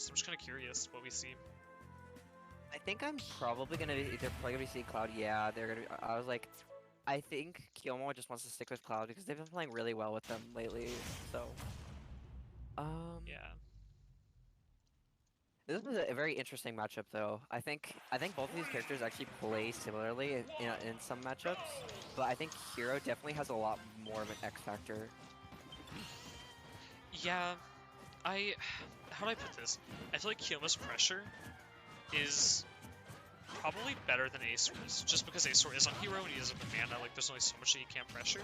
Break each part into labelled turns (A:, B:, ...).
A: So I'm just kind of curious what we see.
B: I think I'm probably gonna be, they're probably gonna be seeing Cloud. Yeah, they're gonna be, I was like, I think Kyomo just wants to stick with Cloud because they've been playing really well with them lately. So, um,
A: Yeah.
B: this was a very interesting matchup though. I think both of these characters actually play similarly in some matchups, but I think Hero definitely has a lot more of an X factor.
A: Yeah, how do I put this? I feel like Kyoma's pressure is probably better than Aesor's, just because Aesor is on hero and he doesn't have the mana, like there's only so much that he can't pressure.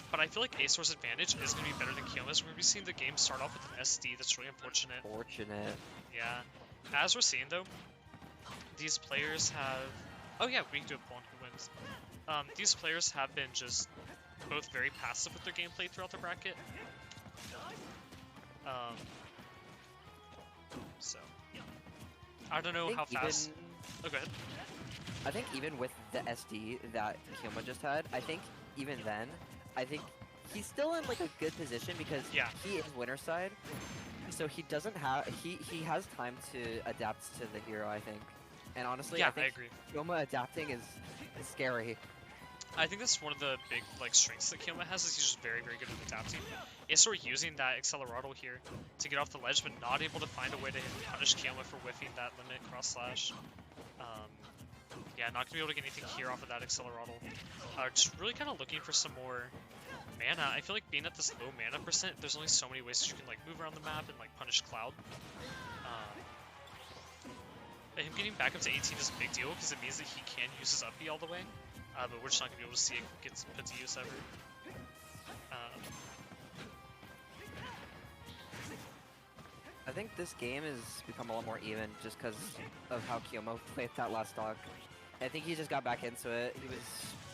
A: But I feel like Aesor's advantage is going to be better than Kyoma's. We're going to be seeing the game start off with an SD, that's really unfortunate.
B: Fortunate.
A: Yeah. As we're seeing though, these players have... Oh yeah, we can do a poll on who wins. These players have been just both very passive with their gameplay throughout the bracket. So... I don't know how fast... Oh, go ahead.
B: I think even with the SD that Kyoma just had, I think even then, I think he's still in like a good position because
A: Yeah.
B: he is winner side, so he doesn't have he has time to adapt to the hero. I think, and honestly,
A: Yeah,
B: I think
A: agree.
B: Kyoma adapting is scary.
A: I think that's one of the big like strengths that Kyouma has is he's just very, very good at adapting. Aesor using that Accelerado here to get off the ledge, but not able to find a way to punish Kyouma for whiffing that limit cross slash. Yeah, not gonna be able to get anything here off of that Accelerado. Just really kind of looking for some more mana. I feel like being at this low mana percent, there's only so many ways that you can like move around the map and like punish Cloud. Him getting back up to 18 is a big deal because it means that he can use his up B all the way. But we're just not going to be able to see it get put to use ever.
B: I think this game has become a lot more even just because of how Kyoma played that last stock. I think he just got back into it. He was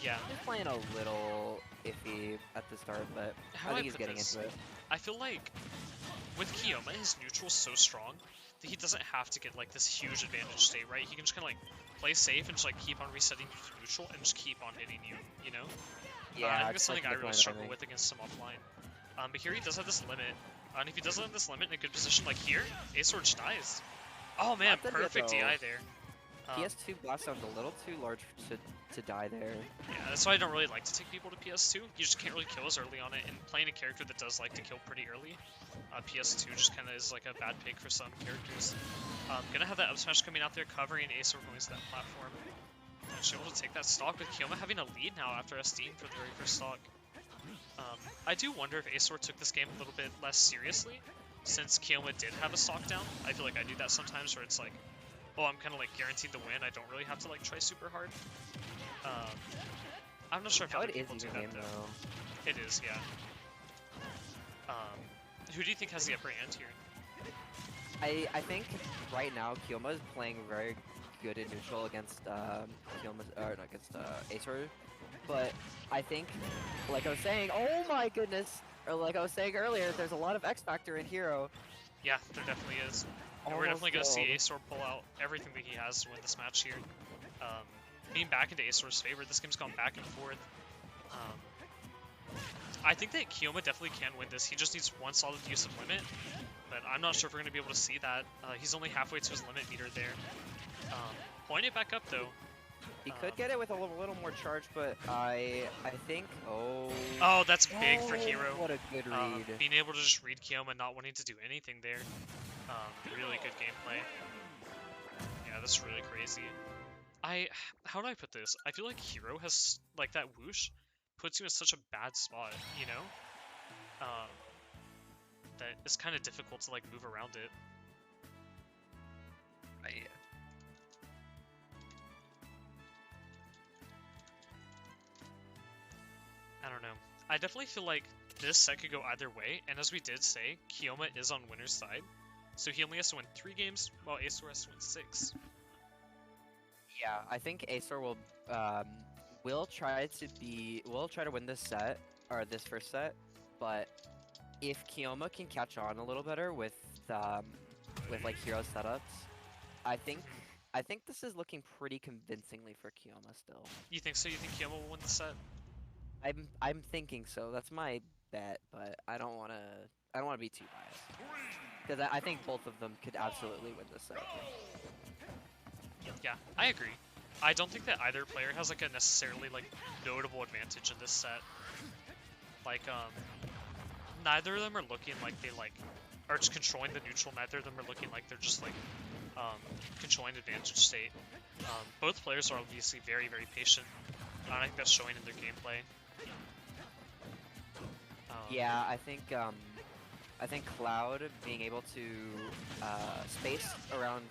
B: just playing a little iffy at the start, but I think he's getting into it.
A: I feel like with Kyouma, his neutral's so strong that he doesn't have to get like this huge advantage state, right? He can just kind of like play safe and just like keep on resetting neutral and just keep on hitting you, you know?
B: Yeah,
A: I think that's something I really struggle with against him offline. But here he does have this limit, and if he doesn't have this limit in a good position like here, Aesor just dies. Oh man, perfect DI there.
B: PS2 blast sounds a little too large to die there.
A: Yeah, that's why I don't really like to take people to PS2. You just can't really kill as early on it, and playing a character that does like to kill pretty early, PS2 just kind of is like a bad pick for some characters. Gonna have that up smash coming out there, covering Aesor going to that platform. And she's able to take that stock with Kyouma having a lead now after SD for the very first stock. I do wonder if Aesor took this game a little bit less seriously, since Kyouma did have a stock down. I feel like I do that sometimes where it's like, oh, I'm kind of like guaranteed to win. I don't really have to like try super hard. I'm not sure if other people do that though. It is, yeah. Who do you think has the upper hand here?
B: I think right now Kyouma is playing very good in neutral against Aesor, but I think, like I was saying, oh my goodness, or like I was saying earlier, there's a lot of X factor in hero.
A: Yeah, there definitely is. And we're definitely going to see Aesor pull out everything that he has to win this match here. Being back into Aesor's favor, this game's gone back and forth. I think that Kyouma definitely can win this. He just needs one solid use of limit, but I'm not sure if we're going to be able to see that. He's only halfway to his limit meter there. Pulling it back up though.
B: He could get it with a little more charge, but I think...
A: Oh, that's big for Hero.
B: What a good read.
A: Being able to just read Kyouma, not wanting to do anything there. Really good gameplay. Yeah, that's really crazy. How do I put this? I feel like Hero has, like, that whoosh puts you in such a bad spot, you know? That it's kind of difficult to, like, move around it. I don't know. I definitely feel like this set could go either way, and as we did say, Kyouma is on winner's side, so he only has to win 3 games, while Aesor has to win 6.
B: Yeah, I think Aesor will try to win this set, or this first set, but if Kyouma can catch on a little better with like hero setups, I think this is looking pretty convincingly for Kyouma still.
A: You think so? You think Kyouma will win the set?
B: I'm thinking so. That's my bet, but I don't want I don't want to be too biased. Because I think both of them could absolutely win this set.
A: Yeah, I agree. I don't think that either player has like a necessarily like notable advantage in this set. Like neither of them are looking like they like are just controlling the neutral. Neither of them are looking like they're just like controlling advantage state. Both players are obviously very, very patient. I think that's showing in their gameplay.
B: Yeah, I think Cloud being able to space around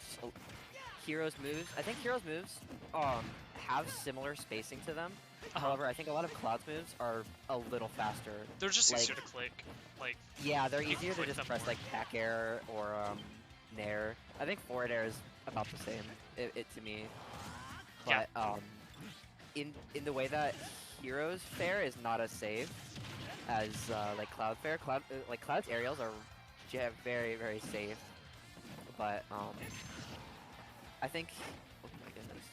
B: Hero's moves. I think Hero's moves have similar spacing to them. However, I think a lot of Cloud's moves are a little faster.
A: They're just easier to click. Like
B: yeah, they're easier to just press like back air or nair. I think forward air is about the same. It to me. But in the way that Hero's fare is not as safe as like Cloud fare. Cloud's aerials are very, very safe. But I think, oh my goodness,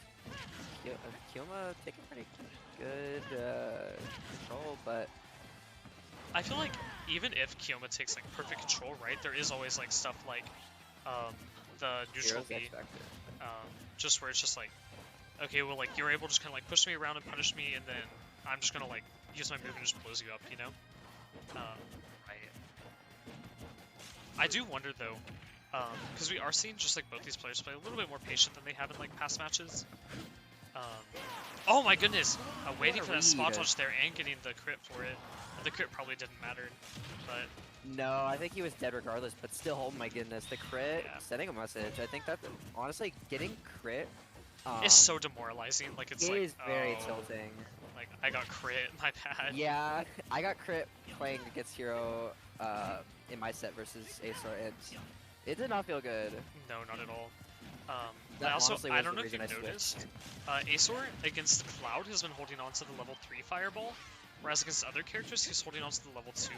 B: xKyouma taking pretty good control, but
A: I feel like even if xKyouma takes like perfect control, right, there is always like stuff like the neutral B, just where it's just like, okay, well like you're able to just kind of like push me around and punish me, and then I'm just gonna like use my move and just blows you up, you know? I do wonder though, because we are seeing just like both these players play a little bit more patient than they have in like past matches. Oh my goodness! Waiting for that spot dodge there and getting the crit for it. The crit probably didn't matter, but
B: no, I think he was dead regardless. But still, oh my goodness, the crit sending a message. I think that honestly getting crit
A: it's so demoralizing. Like it's like
B: very tilting.
A: Like I got crit, my bad.
B: Yeah, I got crit playing against Hero in my set versus Aesor, and it did not feel good.
A: No, not at all. I don't know if you noticed, Aesor against Cloud has been holding on to the level 3 fireball, whereas against other characters he's holding on to the level 2.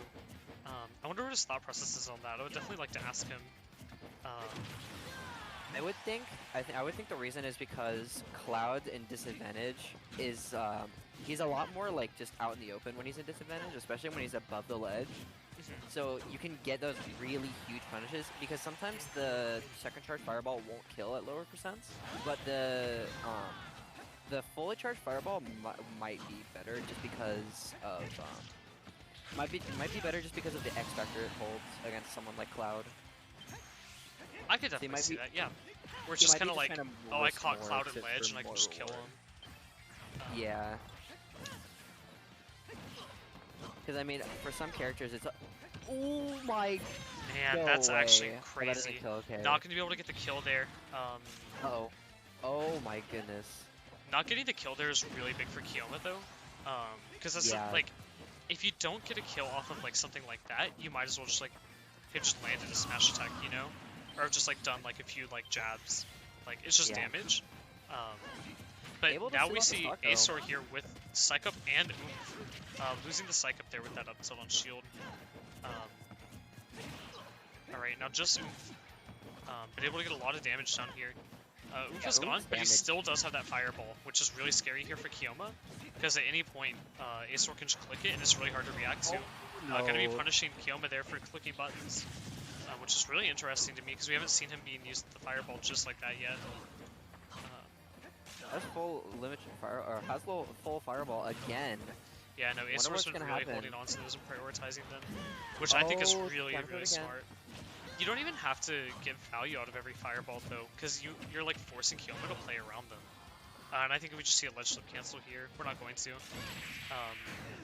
A: I wonder what his thought process is on that. I would definitely like to ask him.
B: I would think the reason is because Cloud in disadvantage is he's a lot more like just out in the open when he's in disadvantage, especially when he's above the ledge. So you can get those really huge punishes because sometimes the second charge fireball won't kill at lower percents, but the fully charged fireball might be better just because of might be better just because of the X factor it holds against someone like Cloud.
A: I could definitely see that, yeah. Where it's just kind of like, oh, I caught Cloud and ledge and I can just kill him.
B: Yeah. Because I mean, for some characters, it's oh my.
A: Man, that's actually crazy. Not gonna be able to get the kill there.
B: Oh my goodness.
A: Not getting the kill there is really big for xKyouma though. Because that's like, if you don't get a kill off of like something like that, you might as well just like have just landed a smash attack, you know, or have just like done like a few like jabs. Like it's just damage. But now we see Aesor here with Psych Up and Oomph. Losing the Psych Up there with that up tilt on shield. Alright, now just Oomph. Been able to get a lot of damage down here. Oomph is gone, but he still does have that Fireball, which is really scary here for xKyouma. Because at any point, Aesor can just click it, and it's really hard to react to. Gonna be punishing xKyouma there for clicking buttons. Which is really interesting to me, because we haven't seen him being used the Fireball just like that yet.
B: Has full limit fire, or has full fireball again.
A: Yeah, no, Aesor's been really holding on to those and prioritizing them, which I think is really, really smart. You don't even have to get value out of every fireball though, because you're like forcing xKyouma to play around them. And I think if we just see a ledge slip cancel here, we're not going to.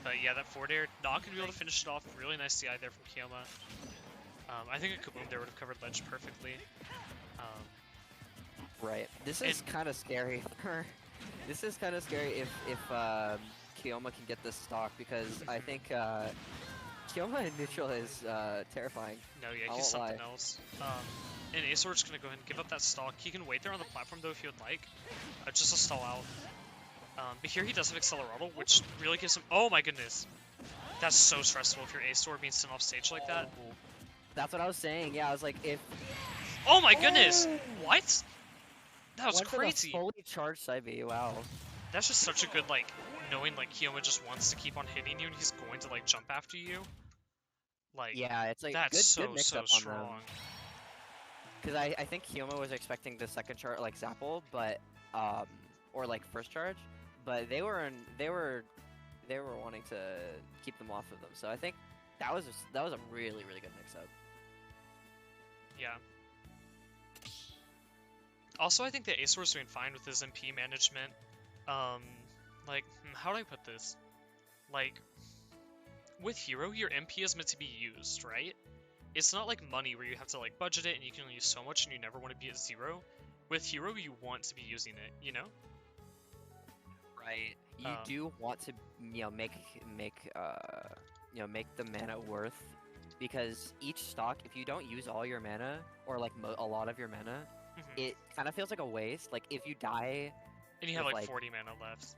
A: But yeah, that forward air, not gonna be able to finish it off. Really nice CI there from xKyouma. I think a Kaboom there would have covered ledge perfectly.
B: Right. This is kind of scary. This is kind of scary if xKyouma can get this stock, because I think xKyouma in neutral is terrifying.
A: No, yeah, he's something else. And Aesor's gonna go ahead and give up that stock. He can wait there on the platform though if he would like, just to stall out. But here he does have Accelerado, which really gives him. Oh my goodness, that's so stressful if you're Aesor being sent off stage like that.
B: That's what I was saying. Yeah, I was like, if.
A: Oh my goodness! What? That was crazy.
B: Fully charged side B, wow.
A: That's just such a good, like, knowing, like, xKyouma just wants to keep on hitting you and he's going to, like, jump after you. Like,
B: Yeah, it's like
A: that's
B: good
A: so
B: mix up on them.
A: strong.
B: Because I think xKyouma was expecting the second charge like Zapple, but or like first charge, but they were wanting to keep them off of them. So I think that was a really good mix up.
A: Yeah. Also, I think that Aesor's doing fine with his MP management. Like, how do I put this? Like, with Hero, your MP is meant to be used, right? It's not like money where you have to like budget it and you can only use so much and you never want to be at 0. With Hero, you want to be using it, you know?
B: Right. You do want to, make the mana worth, because each stock, if you don't use all your mana or like a lot of your mana, it kind of feels like a waste. Like if you die,
A: and you have like 40 mana left.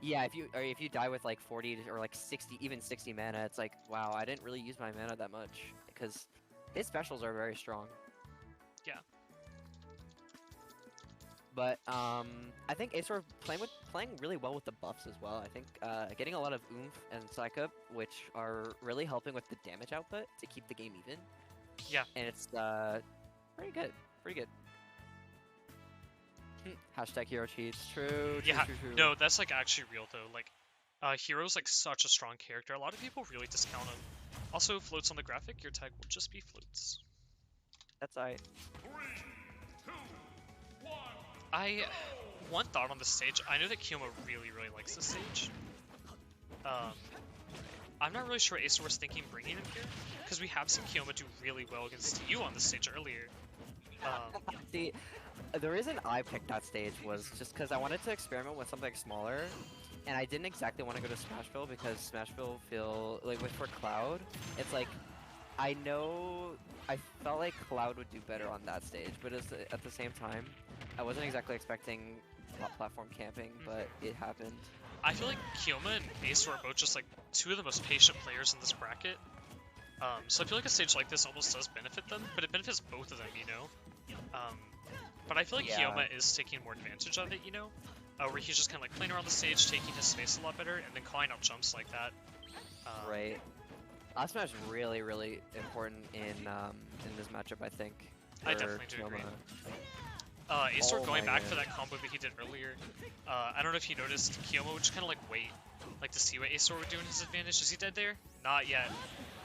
B: Yeah, if you die with like 40 or like 60, even 60 mana, it's like, wow, I didn't really use my mana that much, because his specials are very strong.
A: Yeah.
B: But I think Aesor playing really well with the buffs as well. I think getting a lot of oomph and psych up, which are really helping with the damage output to keep the game even.
A: Yeah.
B: And it's pretty good. Pretty good. Hashtag hero cheats. True.
A: Yeah.
B: True.
A: No, that's like actually real though. Like, Hero's like such a strong character. A lot of people really discount him. Also, floats on the graphic. Your tag will just be floats.
B: That's I.
A: One thought on the stage. I know that xKyouma really likes this stage. I'm not really sure Aesor was thinking bringing him here, because we have seen xKyouma do really well against you on the stage earlier.
B: See, the reason I picked that stage was just because I wanted to experiment with something smaller, and I didn't exactly want to go to Smashville, because Smashville for Cloud, it's like, I felt like Cloud would do better on that stage, but at the same time, I wasn't exactly expecting platform camping, but it happened.
A: I feel like xKyouma and Aesor are both just like two of the most patient players in this bracket. So I feel like a stage like this almost does benefit them, but it benefits both of them, you know? But I feel like xKyouma is taking more advantage of it, you know? Where he's just kind of like playing around the stage, taking his space a lot better, and then calling out jumps like that.
B: Right. Last smash is really important in this matchup, I think.
A: I definitely do agree. Aesor going back for that combo that he did earlier. I don't know if you noticed, xKyouma would just kind of like wait, like to see what Aesor would do in his advantage. Is he dead there? Not yet.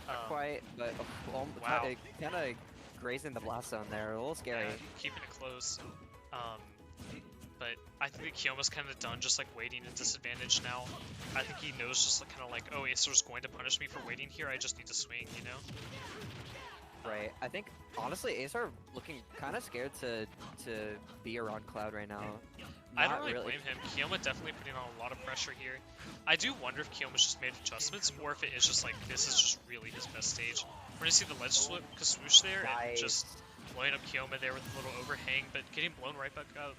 B: Not quite, but
A: wow.
B: Kind of grazing the blast zone there. A little scary.
A: Yeah, keeping it close. But I think that xKyouma's kind of done just like waiting at disadvantage now. I think he knows just kind of like, oh, Aesor's going to punish me for waiting here. I just need to swing, you know?
B: Right. I think honestly, Aesor looking kind of scared to be around Cloud right now.
A: I don't really blame him. xKyouma definitely putting on a lot of pressure here. I do wonder if xKyouma's just made adjustments, or if it is just like this is just really his best stage. We're gonna see the ledge flip, swoosh there, and just blowing up xKyouma there with a little overhang, but getting blown right back up.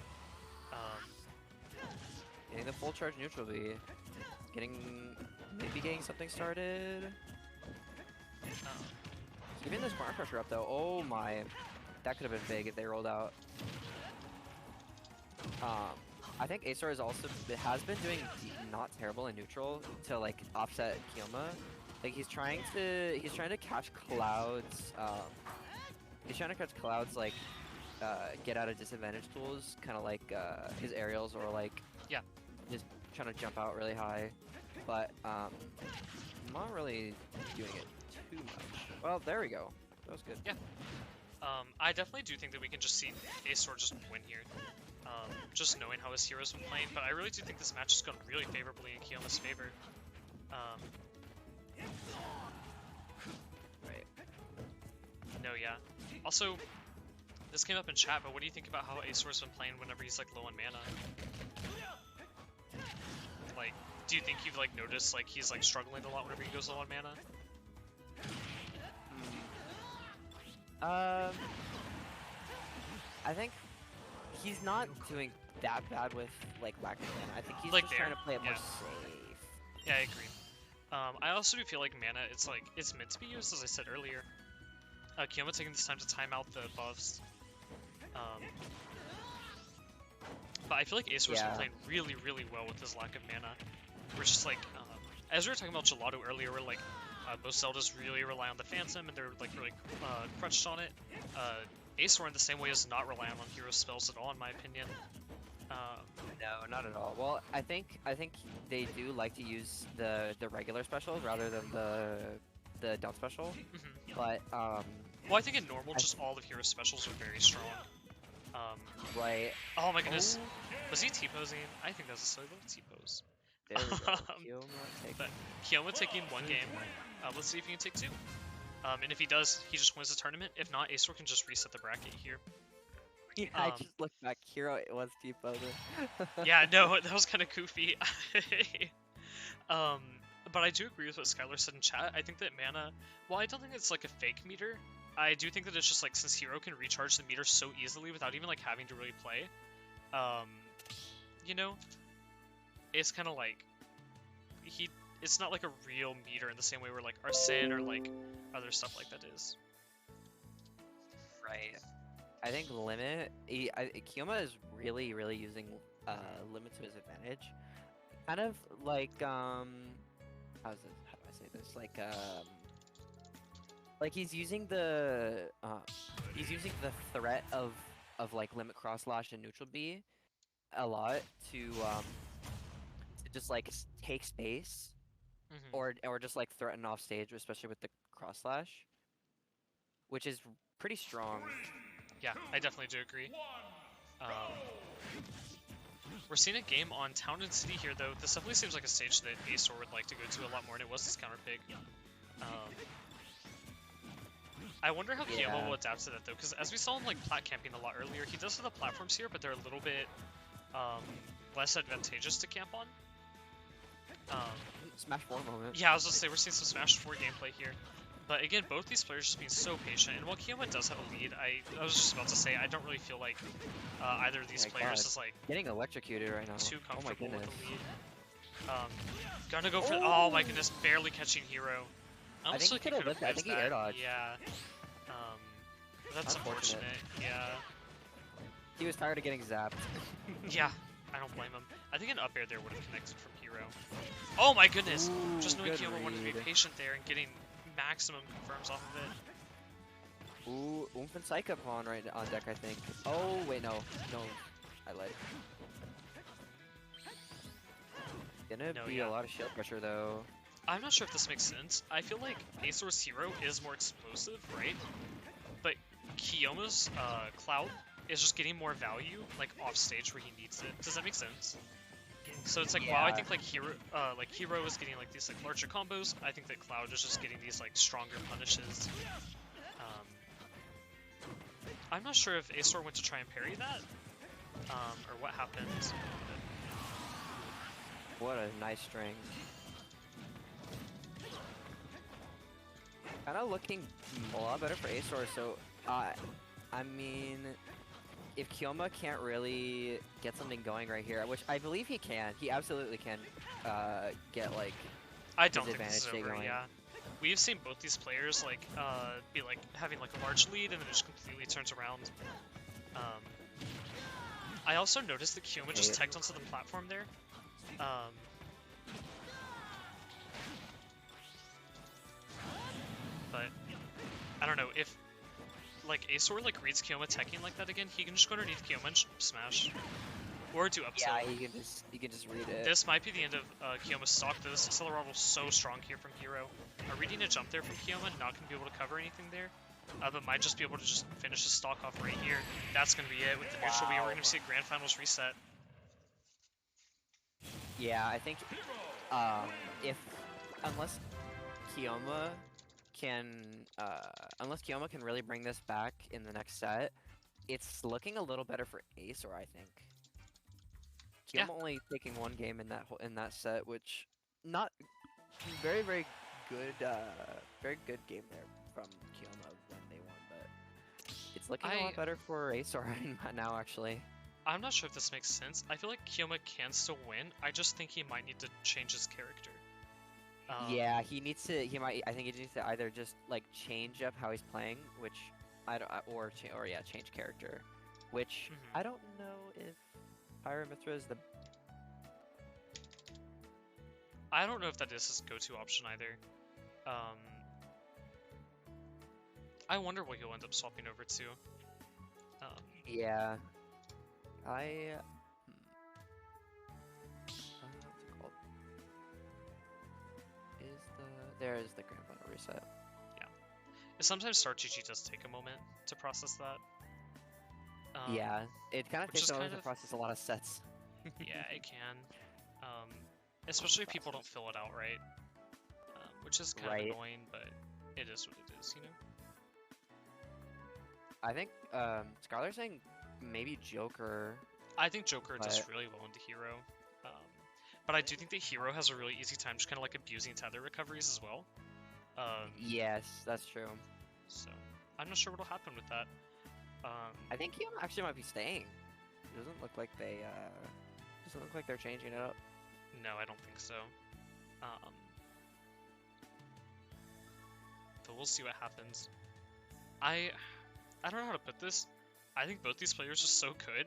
B: Getting the full charge neutral B. Maybe getting something started. Keeping this corner pressure up though. Oh my, that could have been big if they rolled out. I think Aesor has been doing not terrible in neutral to like offset xKyouma. Like he's trying to catch Cloud's like get out of disadvantage tools, kind of like his aerials, or like just trying to jump out really high. But not really doing it too much. Well, there we go. That was good.
A: Yeah. I definitely do think that we can just see Aesor just win here. Just knowing how his heroes been playing, but I really do think this match has gone really favorably in xKyouma's favor.
B: Right.
A: No, yeah. Also, this came up in chat, but what do you think about how Aesor's been playing whenever he's like low on mana? Like, do you think you've like noticed like he's like struggling a lot whenever he goes low on mana?
B: I think he's not doing that bad with like lack of mana. I think he's
A: like
B: just trying to play it more safe.
A: Yeah, I agree. I also do feel like mana, it's meant to be used, as I said earlier. xKyouma taking this time to time out the buffs. But I feel like Aesor's been playing really well with his lack of mana. We're just like, as we were talking about Gelato earlier, we're like, Most Zeldas really rely on the Phantom, and they're like really crunched on it. Aesor in the same way is not relying on hero spells at all, in my opinion.
B: No, not at all. Well, I think they do like to use the regular specials rather than the down special.
A: Mhm.
B: But
A: Well, I think in normal, just all of hero specials are very strong.
B: right.
A: Oh my goodness,
B: Oh,
A: was he T-posing? I think that was a silly little T-pose.
B: there we go.
A: Um,
B: Xkyoma
A: But Kyoma taking one game. Let's see if he can take two. And if he does, he just wins the tournament. If not, Aesor can just reset the bracket here.
B: yeah, I just looked back. Hero, it was T-posing.
A: Yeah, no, that was kind of goofy. But I do agree with what Skylar said in chat. I think that mana, well, I don't think it's like a fake meter. I do think that it's just like, since Hero can recharge the meter so easily without even like having to really play, you know, it's kind of like, it's not like a real meter in the same way where like Arsene or like other stuff like that is.
B: Right. I think Limit, Kyoma is really using Limit to his advantage. Kind of like how do I say this? Like he's using the threat of like Limit Cross Slash and Neutral B a lot to just like take space or just like threaten off stage, especially with the Cross Slash, which is pretty strong.
A: Yeah, I definitely do agree. We're seeing a game on Town and City here, though. This definitely seems like a stage that Aesor would like to go to a lot more, and it was his counter pick. I wonder how Xkyoma will adapt to that, though, because as we saw him like plat camping a lot earlier, he does have the platforms here, but they're a little bit less advantageous to camp on.
B: Smash 4 moment.
A: Yeah, I was gonna say, we're seeing some Smash 4 gameplay here. But again, both these players just being so patient, and while Xkyoma does have a lead, I was just about to say, I don't really feel like either of these players is like
B: getting electrocuted right now.
A: Too comfortable with
B: goodness.
A: the lead. Gonna go for, oh my goodness, barely catching Hero.
B: I think he could have lived. I think he air dodged.
A: Yeah. That's unfortunate. Yeah.
B: He was tired of getting zapped.
A: Yeah, I don't blame him. I think an up air there would have connected from Hero. Oh my goodness!
B: Ooh,
A: just knowing
B: good
A: Xkyoma wanted to be
B: read.
A: patient there and getting maximum confirms off of it.
B: Ooh, Oomph and Psych up on deck, I think. Oh wait, no, I lied. Gonna be a lot of shield pressure though.
A: I'm not sure if this makes sense. I feel like Aesor's Hero is more explosive, right? But Xkyoma's Cloud is just getting more value, like off stage where he needs it. Does that make sense? So it's like, wow, I think like Hero is getting like these like larger combos. I think that Cloud is just getting these like stronger punishes. I'm not sure if Aesor went to try and parry that, or what happened.
B: What a nice string. Kind of looking a lot better for Aesor, so I mean, if Xkyoma can't really get something going right here, which I believe he can, he absolutely can get like
A: I don't think this is over,
B: going.
A: yeah. We've seen both these players like be like having like a large lead and then it just completely turns around. I also noticed that Xkyoma just teched onto the platform there. But I don't know if like Aesor like reads Xkyoma teching like that again, he can just go underneath Xkyoma and smash. Or do up tilt.
B: Yeah, he can just read it.
A: This might be the end of Xkyoma's stock, though. This Accelerottle's so strong here from Hero. Reading a jump there from Xkyoma, not going to be able to cover anything there. But might just be able to just finish his stock off right here. That's going to be it with the neutral B. We're going to see a Grand Finals reset.
B: Yeah, I think unless Xkyoma can really bring this back in the next set, it's looking a little better for Aesor, I think. Xkyoma only taking one game in that set, which not very good, very good game there from Xkyoma when they won, but it's looking a lot better for Aesor now, actually.
A: I'm not sure if this makes sense. I feel like Xkyoma can still win. I just think he might need to change his character.
B: Yeah, he needs to. I think he needs to either just like change up how he's playing, which I don't, change character, which I don't know if Pyra/Mythra is the.
A: I don't know if that is his go-to option either. Um, I wonder what he'll end up swapping over to.
B: Yeah. I. What's it called? There is the grand final reset.
A: Sometimes Start GG does take a moment to process that.
B: Yeah, it kind of
A: which
B: takes
A: is
B: a moment
A: kind
B: to
A: of-
B: process a lot of sets.
A: Yeah, it can. Especially if people don't fill it out right. Which is kind
B: Right.
A: of annoying, but it is what it is, you know?
B: I think Scarlet's saying maybe Joker.
A: I think Joker does
B: But-
A: really well into Hero. But I do think that Hero has a really easy time just kind of like abusing tether recoveries as well.
B: Yes, that's true.
A: So, I'm not sure what'll happen with that.
B: I think he actually might be staying. It doesn't look like they're changing it up.
A: No, I don't think so. But we'll see what happens. I don't know how to put this. I think both these players are so good,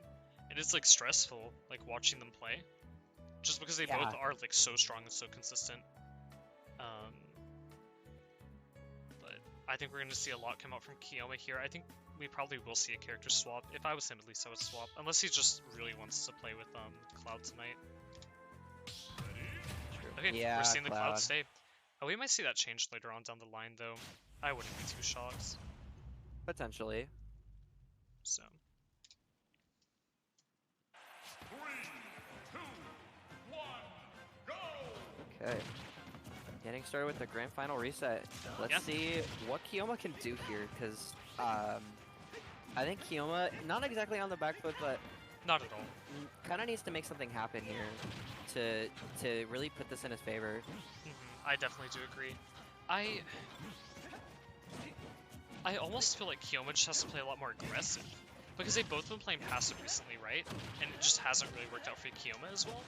A: and it's like stressful, like watching them play, just because they both
B: Yeah.
A: are like so strong and so consistent. But I think we're gonna see a lot come out from xKyouma here. I think we probably will see a character swap. If I was him, at least I would swap, unless he just really wants to play with Cloud tonight. Okay,
B: Yeah,
A: we're seeing the Cloud
B: Cloud.
A: stay. Oh, we might see that change later on down the line, though. I wouldn't be too shocked.
B: Potentially.
A: So.
C: 3, 2, 1, go!
B: Okay. Getting started with the grand final reset. Let's
A: Yeah.
B: see what xKyouma can do here, because I think xKyouma, not exactly on the back foot, but
A: Not at all.
B: kind of needs to make something happen here to really put this in his favor.
A: I definitely do agree. I almost feel like xKyouma just has to play a lot more aggressive. Because they've both been playing passive recently, right? And it just hasn't really worked out for xKyouma as well.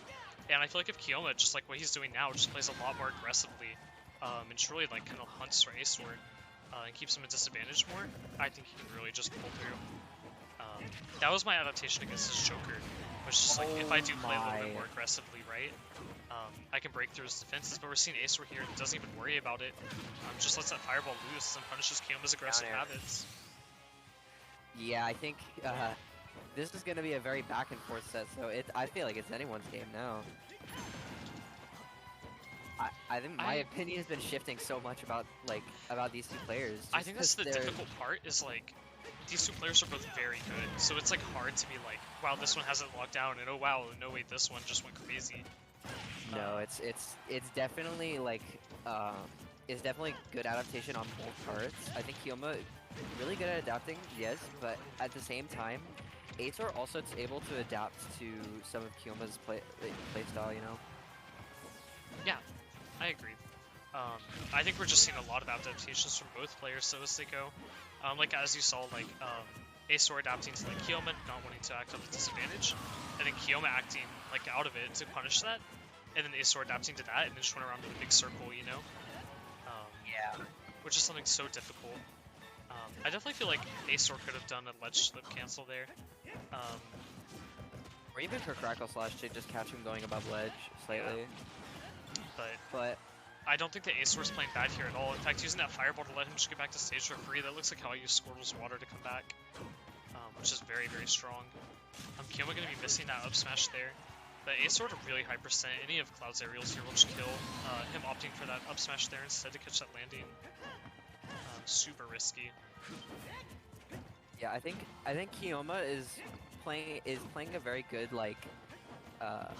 A: And I feel like if xKyouma, just like what he's doing now, just plays a lot more aggressively, and just really like kind of hunts for Aesor, and keeps him at disadvantage more, I think he can really just pull through. That was my adaptation against his Joker, which is like, if I do play a little bit more aggressively, right, I can break through his defenses, but we're seeing Aesor here and doesn't even worry about it, just lets that fireball loose and punishes xKyouma's aggressive habits.
B: Yeah, I think this is going to be a very back and forth set, so I feel like it's anyone's game now. I think my opinion has been shifting so much about these two players.
A: I think that's the difficult part, is like, these two players are both very good, so it's like hard to be like, wow, this one hasn't locked down, and oh wow, no wait, this one just went crazy.
B: No, it's definitely like it's definitely good adaptation on both parts. I think xKyouma really good at adapting, yes, but at the same time, Aesor also able to adapt to some of xKyouma's playstyle, you know.
A: Yeah, I agree. I think we're just seeing a lot of adaptations from both players, so as they go. Like as you saw, like Aesor adapting to like xKyouma not wanting to act on the disadvantage, and then xKyouma acting like out of it to punish that, and then Aesor adapting to that, and then just went around in a big circle, you know?
B: Yeah.
A: Which is something so difficult. I definitely feel like Aesor could have done a ledge slip cancel there.
B: Or even for Crackle Slash to just catch him going above ledge slightly.
A: Yeah.
B: But
A: I don't think that Aesor's playing bad here at all. In fact, using that fireball to let him just get back to stage for free, that looks like how I use Squirtle's water to come back, which is very, very strong. xKyouma going to be missing that up smash there. But Aesor at a really high percent. Any of Cloud's aerials here will just kill. Him opting for that up smash there instead to catch that landing. Super risky.
B: yeah, I think xKyouma is playing a very good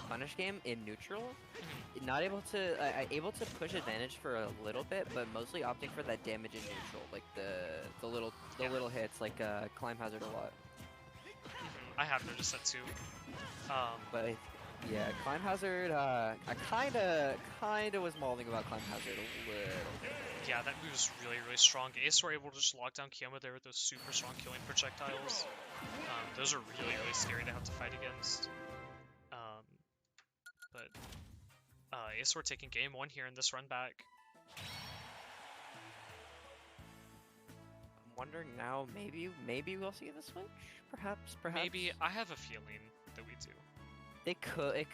B: punish game in neutral. Not able to push advantage for a little bit, but mostly opting for that damage in neutral, like the little hits, like climb hazard a lot.
A: I have noticed that too.
B: But yeah, climb hazard. I kinda was mulling about climb hazard a little bit.
A: Yeah, that move is really, really strong. Aesor able to just lock down xKyouma there with those super strong killing projectiles. Those are really, really scary to have to fight against. But Aesor taking game 1 here in this run back.
B: I'm wondering now, maybe we'll see the switch. Perhaps.
A: Maybe. I have a feeling that we do.
B: It could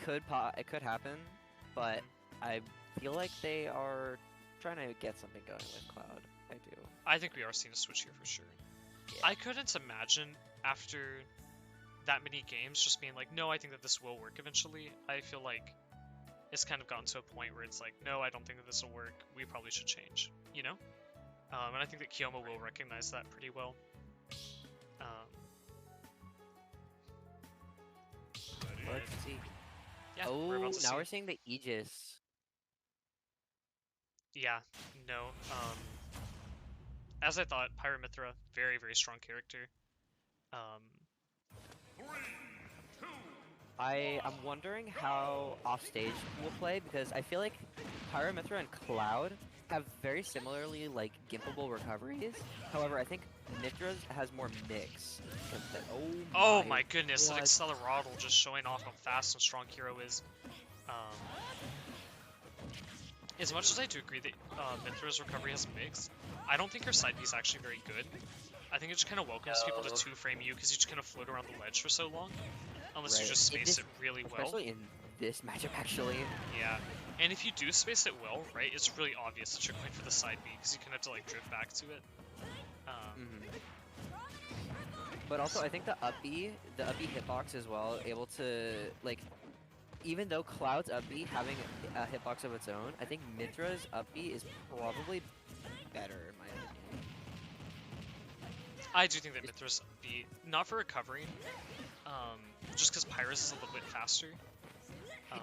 B: happen, but I feel like they are trying to get something going with Cloud. I do.
A: I think we are seeing a switch here for sure.
B: Yeah.
A: I couldn't imagine after that many games just being like, no, I think that this will work eventually. I feel like it's kind of gotten to a point where it's like, no, I don't think that this will work. We probably should change, you know? And I think that XKyouma will recognize that pretty well.
B: Let's see.
A: Yeah,
B: Oh,
A: we're about to
B: now
A: see.
B: we're seeing the Aegis.
A: Yeah, no. As I thought, Pyramithra, very, very strong character.
B: I'm wondering how offstage will play because I feel like Pyramithra and Cloud have very similarly like gimpable recoveries. However, I think Mythra's has more mix.
A: Oh my goodness, that
B: what?
A: Accelerodal just showing off how fast and strong Hero is. As much as I do agree that Mythra's recovery has mix, I don't think her side B is actually very good. I think it just kind of welcomes people to two-frame you because you just kind of float around the ledge for so long. Unless you just space it really well.
B: Especially in this matchup, actually.
A: Yeah. And if you do space it well, right, it's really obvious that you're going for the side B because you kind of have to like drift back to it.
B: But also, I think the up B hitbox as well, able to like, even though Cloud's up B having a hitbox of its own, I think Mythra's up B is probably better in my opinion.
A: I do think that Mythra's B, not for recovering, just because Pyrus is a little bit faster.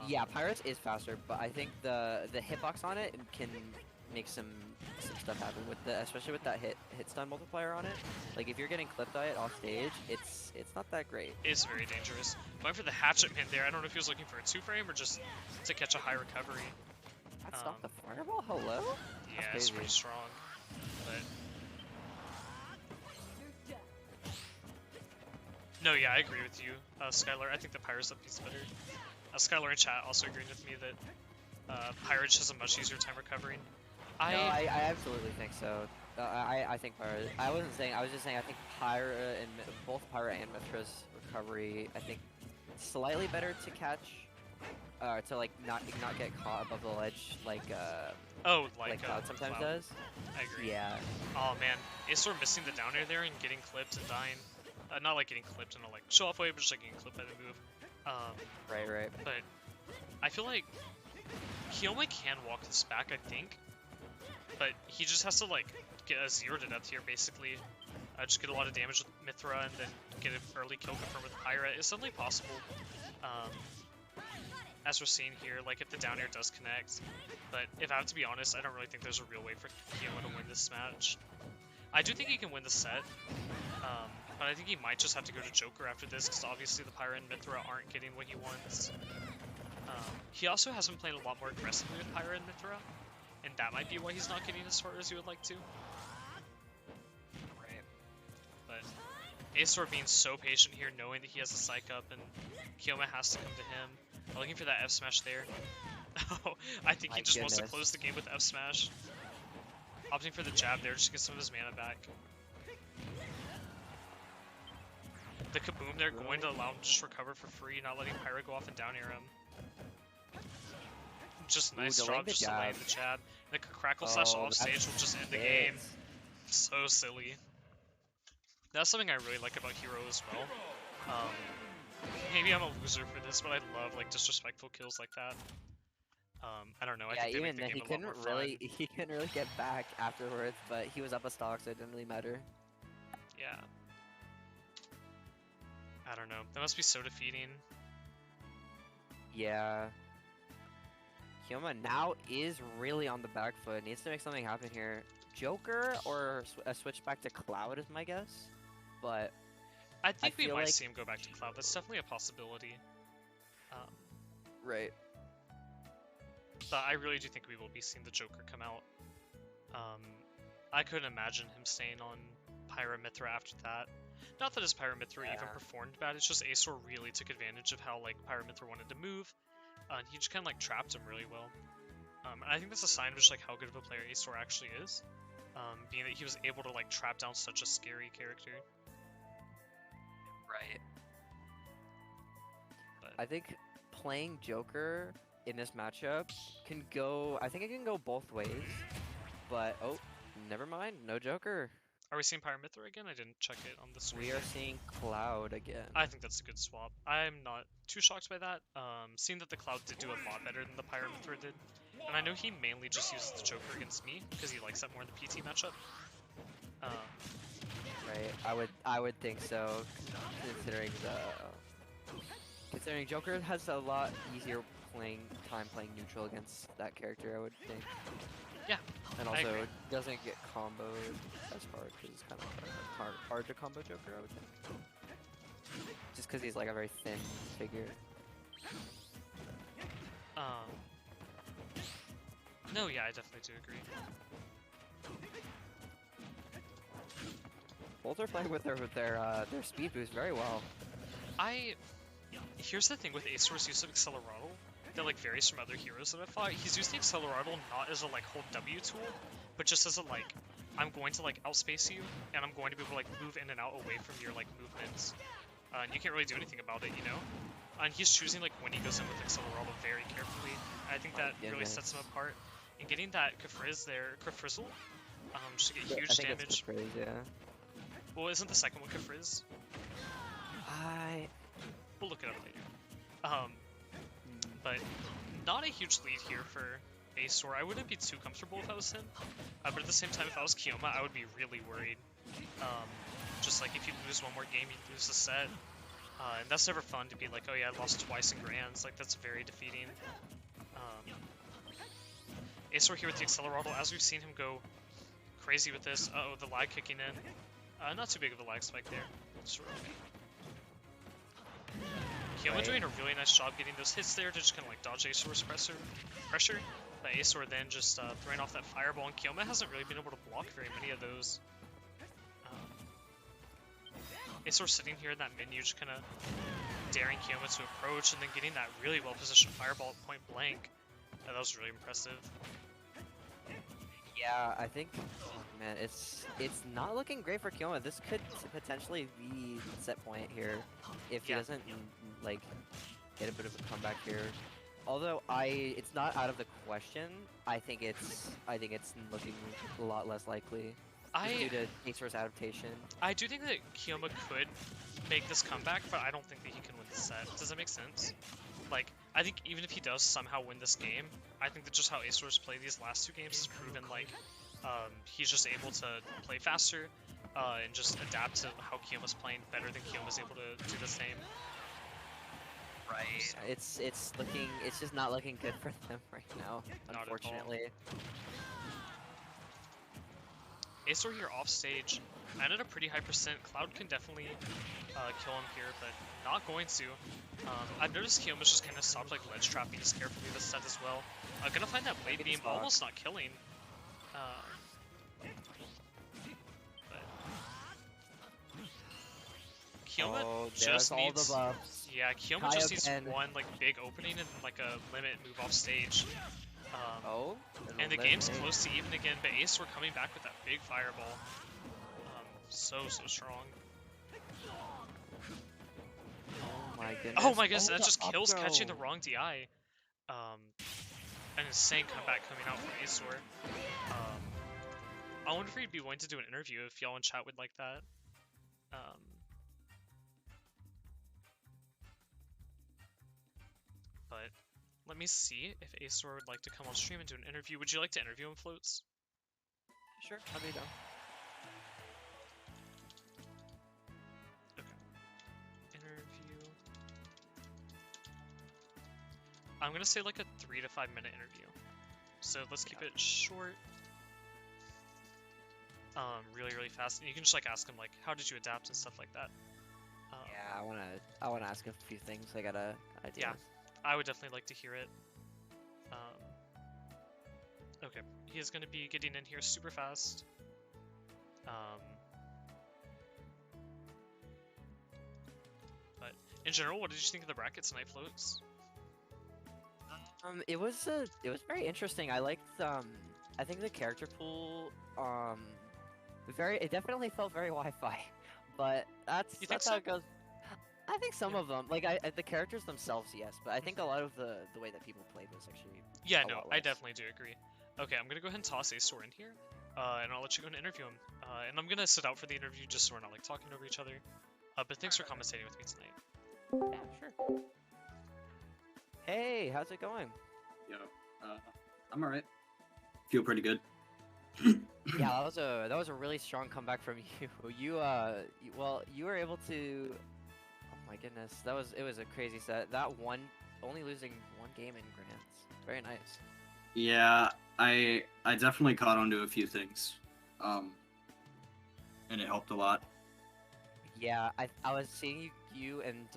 B: Yeah, Pyrus is faster, but I think the hitbox on it can make some stuff happen with especially with that hit stun multiplier on it. Like if you're getting clipped by it off stage, it's not that great.
A: It's very dangerous. Going for the hatchet pin there. I don't know if he was looking for a 2-frame or just to catch a high recovery.
B: That's not the fireball. Hello.
A: Yeah, it's pretty strong, but. No, yeah, I agree with you, Skylar. I think the Pyrus up is better. Skylar in chat also agreeing with me that Pyrus has a much easier time recovering.
B: I absolutely think so. I think Pyra. I wasn't saying. I was just saying. I think Pyra and both Pyra and Mythra's recovery. I think slightly better to catch, to like not get caught above the ledge like like Cloud sometimes does.
A: I agree.
B: Yeah.
A: Oh man, Aesor missing the down air there and getting clipped and dying. Not like getting clipped in a like show off way, but just like getting clipped by the move.
B: Right.
A: But I feel like XKyouma can walk this back, I think. But he just has to like get a 0 to death here, basically. Just get a lot of damage with Mythra and then get an early kill confirmed with Pyra. It's certainly possible. As we're seeing here, like if the down air does connect. But if I have to be honest, I don't really think there's a real way for XKyouma to win this match. I do think he can win the set. But I think he might just have to go to Joker after this, because obviously the Pyra and Mythra aren't getting what he wants. He also has been playing a lot more aggressively with Pyra and Mythra, and that might be why he's not getting as far as he would like to.
B: Right.
A: But Aesor being so patient here, knowing that he has a psych up, and XKyouma has to come to him. Looking for that F smash there. Oh, I think he just wants to close the game with F smash. Opting for the jab there just to get some of his mana back. The kaboom there going to allow him to just recover for free, not letting Pyra go off and down air him. Just nice job just delaying the jab. The crackle slash off stage will just end the game. So silly. That's something I really like about Hero as well. Maybe I'm a loser for this, but I love like disrespectful kills like that. I don't know. I think they make the game a lot more fun.
B: He couldn't really get back afterwards, but he was up a stock, so it didn't really matter.
A: Yeah. I don't know. That must be so defeating.
B: Yeah. XKyouma now is really on the back foot. Needs to make something happen here. Joker or a switch back to Cloud is my guess. But
A: I think we might
B: like...
A: see him go back to Cloud. That's definitely a possibility.
B: Right.
A: But I really do think we will be seeing the Joker come out. I couldn't imagine him staying on Pyra Mythra after that. Not that his Pyra Mythra even performed bad, it's just Aesor really took advantage of how like Pyra Mythra wanted to move. And he just kind of like trapped him really well. And I think that's a sign of just like how good of a player Aesor actually is. Being that he was able to like trap down such a scary character.
B: Right. But I think playing Joker in this matchup can go, I think it can go both ways. but oh, never mind. No Joker.
A: Are we seeing Pyramithra again? I didn't check it on the screen.
B: We are seeing Cloud again.
A: I think that's a good swap. I'm not too shocked by that. Seeing that the Cloud did do a lot better than the Pyramithra did. And I know he mainly just uses the Joker against me, because he likes that more in the PT matchup.
B: Right, I would think so, considering Joker has a lot easier playing neutral against that character, I would think.
A: Yeah,
B: and
A: I
B: also
A: agree.
B: doesn't get comboed as hard because it's kind of hard to combo Joker, I would think. Just because he's like a very thin figure.
A: No, yeah, I definitely do agree.
B: Both are playing with their speed boost very well.
A: Here's the thing with Aesor's use of Accelerado that like varies from other heroes that I've fought. He's used the Accelerado not as a like hold W tool, but just as a like, I'm going to like outspace you, and I'm going to be able to like move in and out away from your like movements. And you can't really do anything about it, you know? And he's choosing like when he goes in with Accelerado very carefully. I think that really sets him apart. And getting that Kafrizz there, Kafrizzle, just to get huge damage.
B: It's Kafrizz, yeah.
A: Well, isn't the second one Kafrizz? We'll look it up later. But not a huge lead here for Aesor. I wouldn't be too comfortable if I was him. But at the same time, if I was XKyouma, I would be really worried. Just like if you lose one more game, you lose the set. And that's never fun to be like, oh yeah, I lost twice in Grands. Like, that's very defeating. Aesor here with the Accelerado, as we've seen him go crazy with this. Uh-oh, the lag kicking in. Not too big of a lag spike there. XKyouma doing a really nice job getting those hits there to just kind of like dodge Aesor's pressure. But Aesor then just throwing off that fireball, and XKyouma hasn't really been able to block very many of those. Aesor sitting here in that menu, just kind of daring XKyouma to approach, and then getting that really well positioned fireball at point blank. That was really impressive.
B: Yeah, I think, oh man, it's not looking great for XKyouma. This could potentially be set point here if he doesn't like get a bit of a comeback here. Although it's not out of the question. I think it's looking a lot less likely due to Aesor's adaptation.
A: I do think that XKyouma could make this comeback, but I don't think that he can win the set. Does that make sense? Like, I think even if he does somehow win this game, I think that just how Aesor's played these last two games has proven, like, he's just able to play faster, and just adapt to how XKyouma's playing better than XKyouma's able to do the same.
B: Right. So. It's just not looking good for them right now, unfortunately.
A: Aesor here off stage, and at a pretty high percent. Cloud can definitely kill him here, but not going to. I've noticed XKyouma's just kind of stopped like ledge trapping just carefully this set as well. Gonna find that blade beam, almost not killing. But XKyouma just needs.
B: All the buffs.
A: Yeah, XKyouma just needs one like big opening and like a limit move off stage. And the game's close to even again, but Aesor coming back with that big fireball. So strong.
B: Oh
A: my goodness, that just kills catching the wrong DI. An insane comeback coming out from Aesor. I wonder if he'd be willing to do an interview if y'all in chat would like that. But let me see if Aesor would like to come on stream and do an interview. Would you like to interview him, Floats?
B: Sure, I'll be down.
A: I'm gonna say like a 3 to 5 minute interview. So let's keep it short. Really fast. And you can just like ask him like, how did you adapt and stuff like that.
B: Yeah, I wanna ask him a few things. I got a idea.
A: Yeah, I would definitely like to hear it. Okay, he is gonna be getting in here super fast. But in general, what did you think of the bracket tonight, Floats?
B: It was very interesting. I liked I think the character pool it definitely felt very Wi-Fi, but that's how it goes. I think some of them, like the characters themselves, yes, but I think a lot of the way that people played was actually
A: no, I definitely do agree. Okay, I'm gonna go ahead and toss Aesor in here, and I'll let you go and interview him. And I'm gonna sit out for the interview just so we're not like talking over each other. But thanks for commentating with me tonight.
B: Yeah, sure. Hey, how's it going?
D: Yo, I'm alright. Feel pretty good.
B: Yeah, that was a really strong comeback from you. Well, you were able to. Oh my goodness, it was a crazy set. That one, only losing one game in Grants. Very nice.
D: Yeah, I definitely caught on to a few things, and it helped a lot.
B: Yeah, I was seeing you and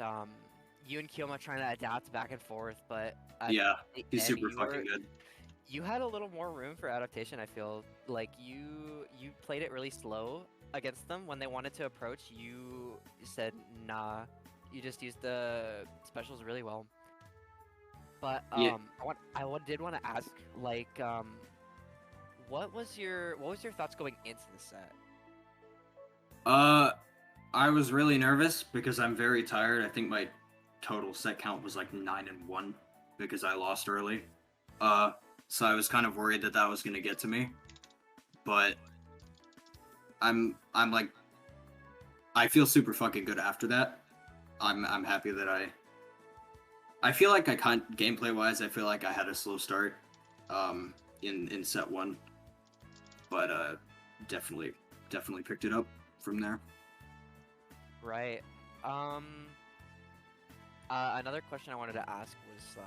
B: you and xKyouma trying to adapt back and forth, but
D: Yeah,
B: the
D: he's
B: end,
D: super fucking good.
B: you had a little more room for adaptation. I feel like you played it really slow against them when they wanted to approach. You said nah. You just used the specials really well. But
D: Yeah.
B: did want to ask, like, what was your thoughts going into the set?
D: I was really nervous because I'm very tired. I think my total set count was like 9-1 because I lost early. So I was kind of worried that that was gonna get to me. But I'm like, I feel super fucking good after that. I'm happy that I feel like gameplay wise, I feel like I had a slow start, in set 1, but definitely picked it up from there.
B: Right. Another question I wanted to ask was,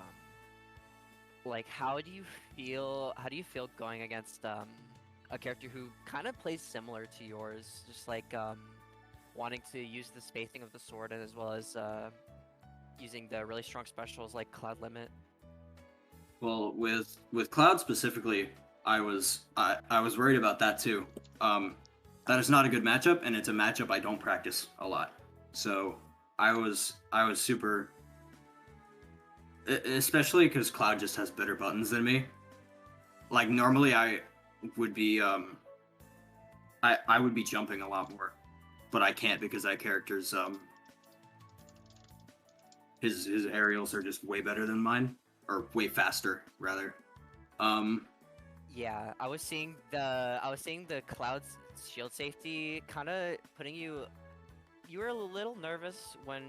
B: like, how do you feel going against a character who kind of plays similar to yours, just like wanting to use the spacing of the sword and as well as using the really strong specials like Cloud Limit?
D: Well, with Cloud specifically, I was worried about that too. That is not a good matchup, and it's a matchup I don't practice a lot. So I was super, especially because Cloud just has better buttons than me. Like normally I would be I would be jumping a lot more, but I can't because that character's his aerials are just way better than mine, or way faster rather.
B: Yeah, I was seeing the Cloud's shield safety kind of putting you. You were a little nervous when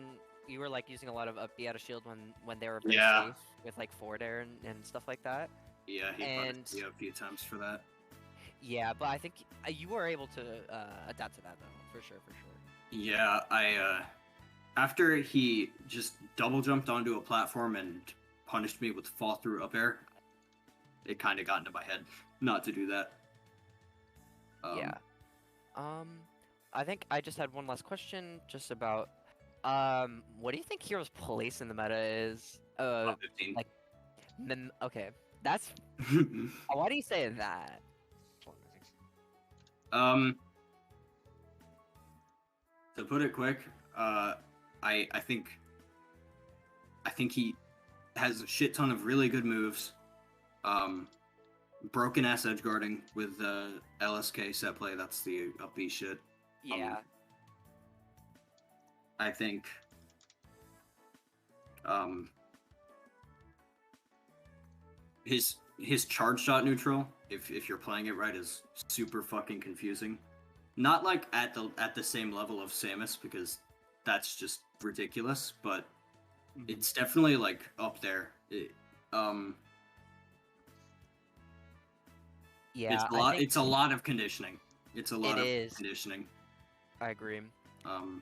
B: you were like using a lot of up B out of shield when they were very
D: Yeah.
B: safe with like forward air and stuff like that.
D: Yeah, he
B: And-
D: punished me a few times for that.
B: Yeah, but I think you were able to adapt to that though, for sure.
D: Yeah, I after he just double jumped onto a platform and punished me with fall through up air, it kind of got into my head not to do that.
B: Yeah. I think I just had one last question, just about what do you think Hero's place in the meta is?
D: Top 15.
B: like, okay, that's why do you say that?
D: To put it quick, I think he has a shit ton of really good moves. Broken ass edge guarding with LSK set play. That's the up B shit.
B: Yeah.
D: I think his charge shot neutral, if you're playing it right, is super fucking confusing. Not like at the same level of Samus, because that's just ridiculous, but it's definitely like up there.
B: Yeah,
D: it's a
B: I
D: lot.
B: think
D: It's a lot of conditioning. It's a lot
B: It
D: of
B: is.
D: conditioning.
B: I agree.
D: All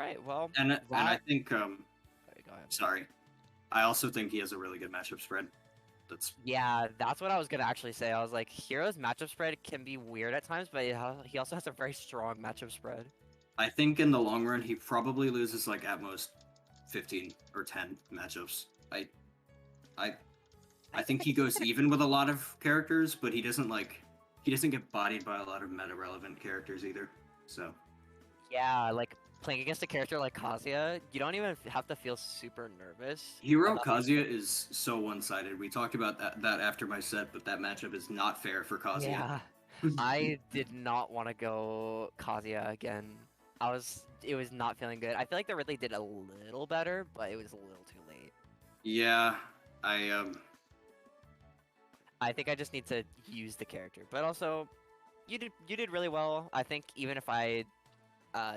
B: right, well,
D: and I
B: that-
D: think
B: sorry, go ahead.
D: sorry, I also think he has a really good matchup spread. That's
B: Yeah, that's what I was gonna actually say. I was like, Hero's matchup spread can be weird at times, but he also has a very strong matchup spread.
D: I think in the long run he probably loses like at most 15 or 10 matchups. I think he goes even with a lot of characters, but he doesn't get bodied by a lot of meta relevant characters either. So
B: Yeah, like playing against a character like Kazuya, you don't even have to feel super nervous.
D: Hero
B: about-
D: Kazuya is so one-sided. We talked about that after my set, but that matchup is not fair for Kazuya.
B: Yeah, I did not want to go Kazuya again. It was not feeling good. I feel like the Ridley did a little better, but it was a little too late.
D: Yeah,
B: I think I just need to use the character. But also, you did really well. I think even if I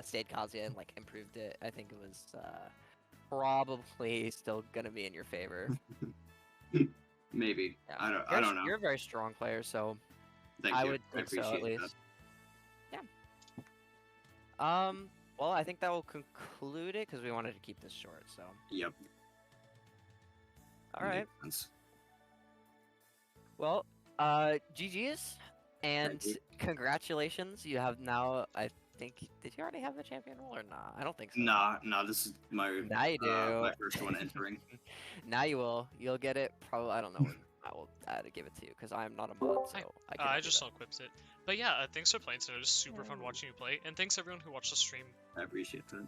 B: stayed Kazuya and like improved it, I think it was probably still gonna be in your favor.
D: Maybe.
B: Yeah.
D: I don't know.
B: You're a very strong player, so
D: Thank
B: I
D: you.
B: would
D: I
B: think so at
D: appreciate
B: least. Yeah. Well, I think that will conclude it because we wanted to keep this short. So.
D: that. Yep.
B: All right.
D: Makes sense.
B: Well, GG's and
D: you.
B: congratulations. You have now. I think. Did you already have the champion role or not? I don't think so.
D: Nah, this is my
B: Now you do.
D: my first one entering.
B: Now you will. You'll get it. Probably. I don't know when I will give it to you because I'm not a mod, so I can't.
A: I
B: do
A: just
B: that.
A: equipped it. But yeah, thanks for playing today. It was super fun watching you play, and thanks everyone who watched the stream.
D: I appreciate that.